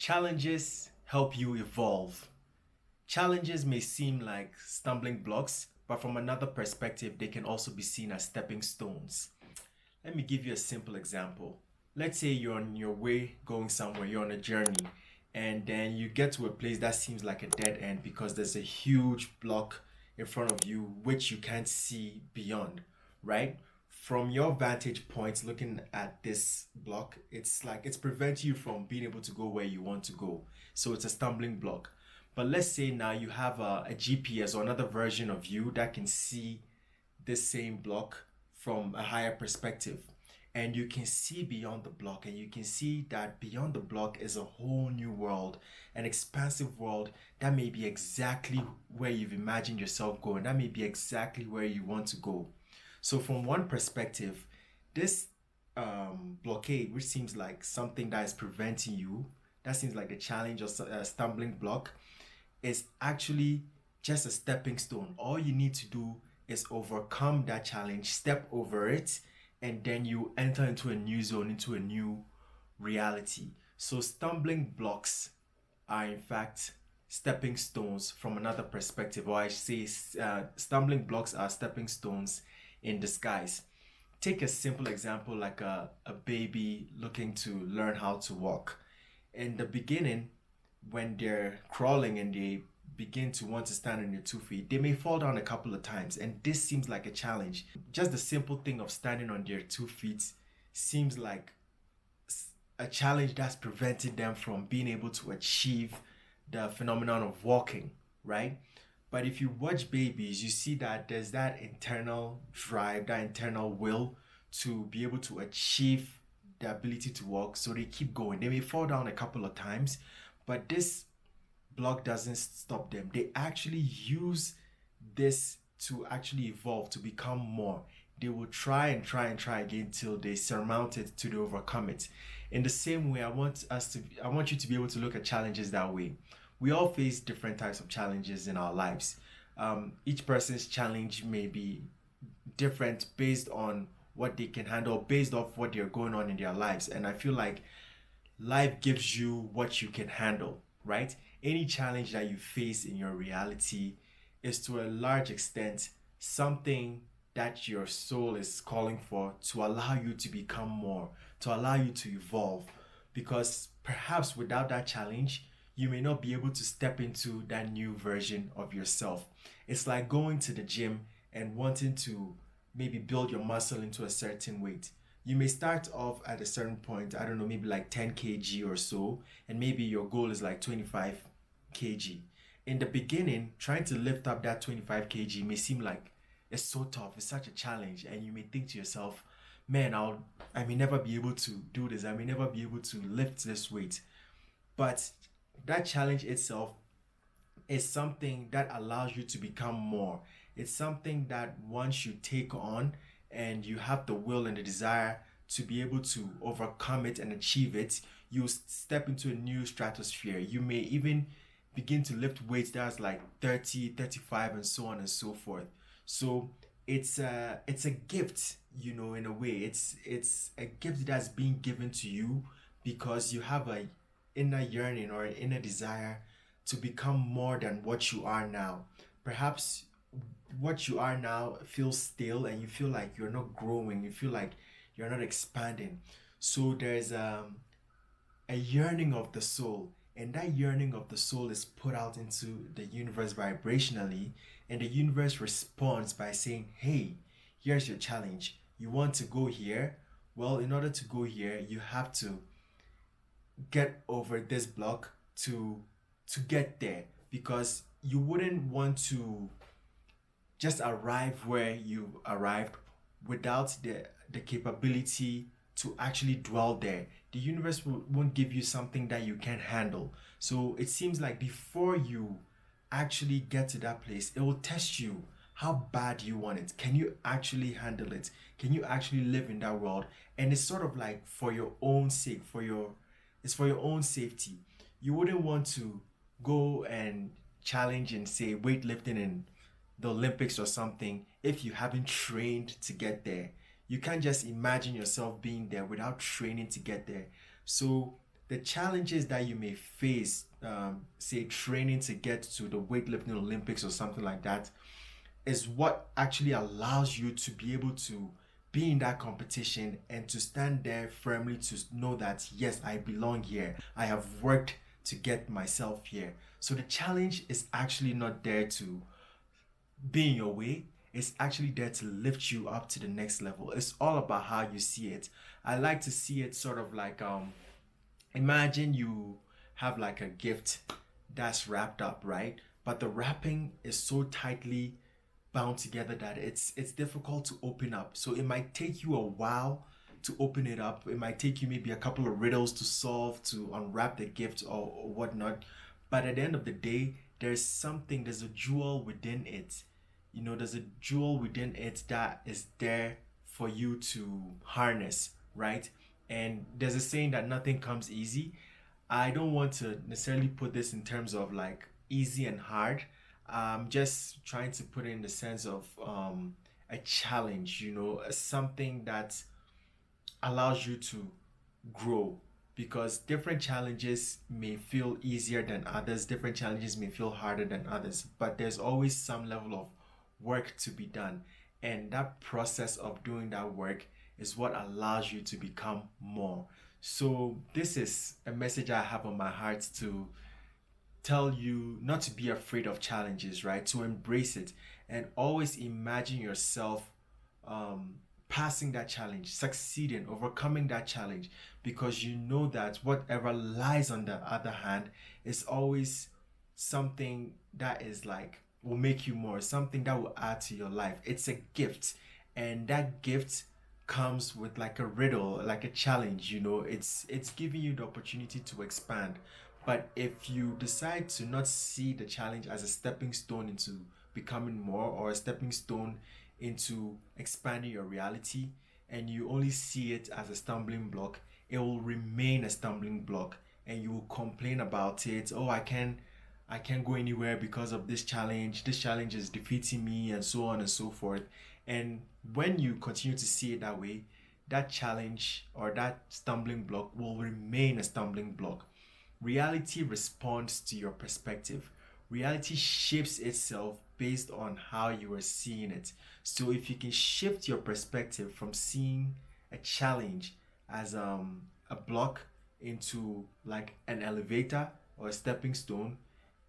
Challenges help you evolve. Challenges may seem like stumbling blocks, but from another perspective, they can also be seen as stepping stones. Let me give you a simple example. Let's say you're on your way going somewhere, you're on a journey, and then you get to a place that seems like a dead end because there's a huge block in front of you which you can't see beyond, right? From your vantage point looking at this block, it's like it's preventing you from being able to go where you want to go. So it's a stumbling block. But let's say now you have a GPS or another version of you that can see this same block from a higher perspective, and you can see beyond the block, and you can see that beyond the block is a whole new world, an expansive world that may be exactly where you've imagined yourself going, that may be exactly where you want to go. So from one perspective, this blockade, which seems like something that is preventing you, that seems like a challenge or a stumbling block, is actually just a stepping stone. All you need to do is overcome that challenge, step over it, and then you enter into a new zone, into a new reality. So stumbling blocks are in fact stepping stones from another perspective, or I say stumbling blocks are stepping stones in disguise. Take a simple example like a baby looking to learn how to walk. In the beginning, when they're crawling and they begin to want to stand on their 2 feet, they may fall down a couple of times, and this seems like a challenge. Just the simple thing of standing on their 2 feet seems like a challenge that's preventing them from being able to achieve the phenomenon of walking, right? But if you watch babies, you see that there's that internal drive, that internal will to be able to achieve the ability to walk. So they keep going. They may fall down a couple of times, but this block doesn't stop them. They actually use this to actually evolve, to become more. They will try and try and try again till they surmount it, till they overcome it. In the same way, I want you to be able to look at challenges that way. We all face different types of challenges in our lives. Each person's challenge may be different based on what they can handle, based off what they're going on in their lives. And I feel like life gives you what you can handle, right? Any challenge that you face in your reality is to a large extent something that your soul is calling for to allow you to become more, to allow you to evolve. Because perhaps without that challenge, you may not be able to step into that new version of yourself. It's like going to the gym and wanting to maybe build your muscle into a certain weight. You may start off at a certain point, I don't know, maybe like 10 kg or so, and maybe your goal is like 25 kg. In the beginning, trying to lift up that 25 kg may seem like it's so tough, it's such a challenge, and you may think to yourself, man, I may never be able to do this, I may never be able to lift this weight. But that challenge itself is something that allows you to become more. It's something that once you take on and you have the will and the desire to be able to overcome it and achieve it, you step into a new stratosphere. You may even begin to lift weights that's like 30, 35, and so on and so forth. So it's a gift, in a way. It's a gift that's being given to you because you have a inner yearning or an inner desire to become more than what you are now. Perhaps what you are now feels stale and you feel like you're not growing, you feel like you're not expanding. So there's a yearning of the soul, and that yearning of the soul is put out into the universe vibrationally, and the universe responds by saying, hey, here's your challenge. You want to go here? Well, in order to go here, you have to get over this block to get there, because you wouldn't want to just arrive where you arrived without the capability to actually dwell there. The universe won't give you something that you can't handle. So it seems like before you actually get to that place, it will test you how bad you want it. Can you actually handle it? Can you actually live in that world? And it's sort of like for your own sake, it's for your own safety. You wouldn't want to go and challenge and say weightlifting in the Olympics or something if you haven't trained to get there. You can't just imagine yourself being there without training to get there. So the challenges that you may face, say training to get to the weightlifting Olympics or something like that, is what actually allows you to be able to be in that competition and to stand there firmly to know that yes, I belong here. I have worked to get myself here. So the challenge is actually not there to be in your way. It's actually there to lift you up to the next level. It's all about how you see it. I like to see it sort of like imagine you have like a gift that's wrapped up, right? But the wrapping is so tightly bound together that it's difficult to open up. So it might take you a while to open it up. It might take you maybe a couple of riddles to solve to unwrap the gift or whatnot. But at the end of the day, there's a jewel within it. There's a jewel within it that is there for you to harness, right? And there's a saying that nothing comes easy. I don't want to necessarily put this in terms of like easy and hard. I'm just trying to put it in the sense of a challenge, something that allows you to grow, because different challenges may feel easier than others, different challenges may feel harder than others, but there's always some level of work to be done. And that process of doing that work is what allows you to become more. So this is a message I have on my heart to tell you not to be afraid of challenges, right? To embrace it and always imagine yourself passing that challenge, succeeding, overcoming that challenge, because you know that whatever lies on the other hand is always something that is like will make you more, something that will add to your life. It's a gift, and that gift comes with like a riddle, like a challenge. It's giving you the opportunity to expand. But if you decide to not see the challenge as a stepping stone into becoming more, or a stepping stone into expanding your reality, and you only see it as a stumbling block, it will remain a stumbling block, and you will complain about it. Oh, I can't go anywhere because of this challenge. This challenge is defeating me, and so on and so forth. And when you continue to see it that way, that challenge or that stumbling block will remain a stumbling block. Reality responds to your perspective. Reality shapes itself based on how you are seeing it. So if you can shift your perspective from seeing a challenge as a block into like an elevator or a stepping stone,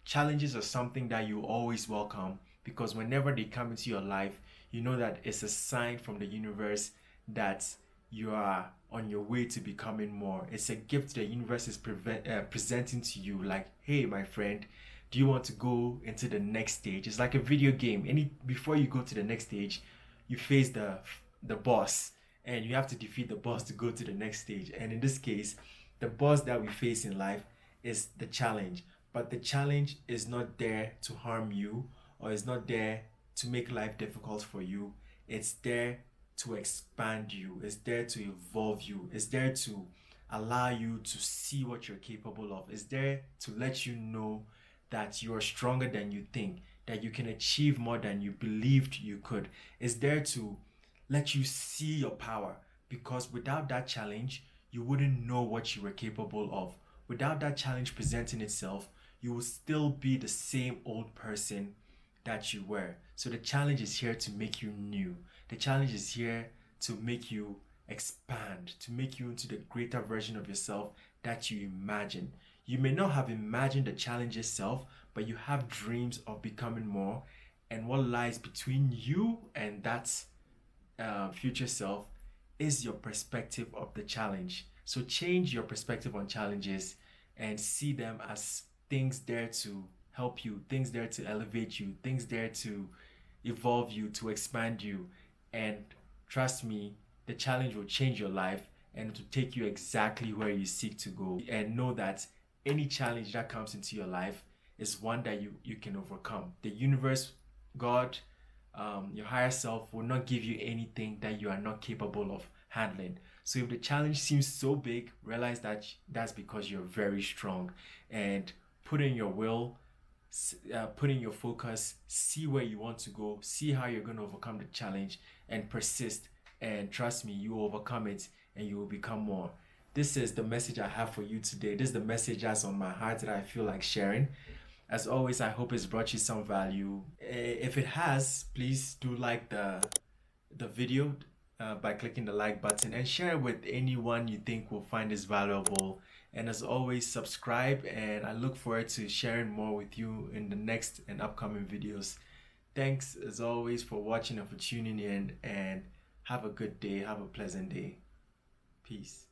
challenges are something that you always welcome, because whenever they come into your life, you know that it's a sign from the universe that you are on your way to becoming more. It's a gift the universe is presenting to you, like, hey, my friend, do you want to go into the next stage? It's like a video game. Before you go to the next stage, you face the boss, and you have to defeat the boss to go to the next stage. And in this case, the boss that we face in life is the challenge. But the challenge is not there to harm you, or is not there to make life difficult for you. It's there to expand you. It's there to evolve you. It's there to allow you to see what you're capable of. It's there to let you know that you are stronger than you think, that you can achieve more than you believed you could. It's there to let you see your power, because without that challenge, you wouldn't know what you were capable of. Without that challenge presenting itself, you will still be the same old person that you were. So the challenge is here to make you new. The challenge is here to make you expand, to make you into the greater version of yourself that you imagine. You may not have imagined the challenge itself, but you have dreams of becoming more. And what lies between you and that future self is your perspective of the challenge. So change your perspective on challenges and see them as things there to help you, things there to elevate you, things there to evolve you, to expand you. And trust me, the challenge will change your life and to take you exactly where you seek to go. And know that any challenge that comes into your life is one that you can overcome. The universe, God, your higher self will not give you anything that you are not capable of handling. So if the challenge seems so big, realize that that's because you're very strong. And put in your will, put in your focus, see where you want to go, see how you're going to overcome the challenge, and persist. And trust me, you will overcome it and you will become more. This is the message I have for you today. This is the message that's on my heart that I feel like sharing. As always, I hope it's brought you some value. If it has, please do like the video by clicking the like button and share it with anyone you think will find this valuable. And as always, subscribe, and I look forward to sharing more with you in the next and upcoming videos. Thanks as always for watching and for tuning in, and have a good day. Have a pleasant day. Peace.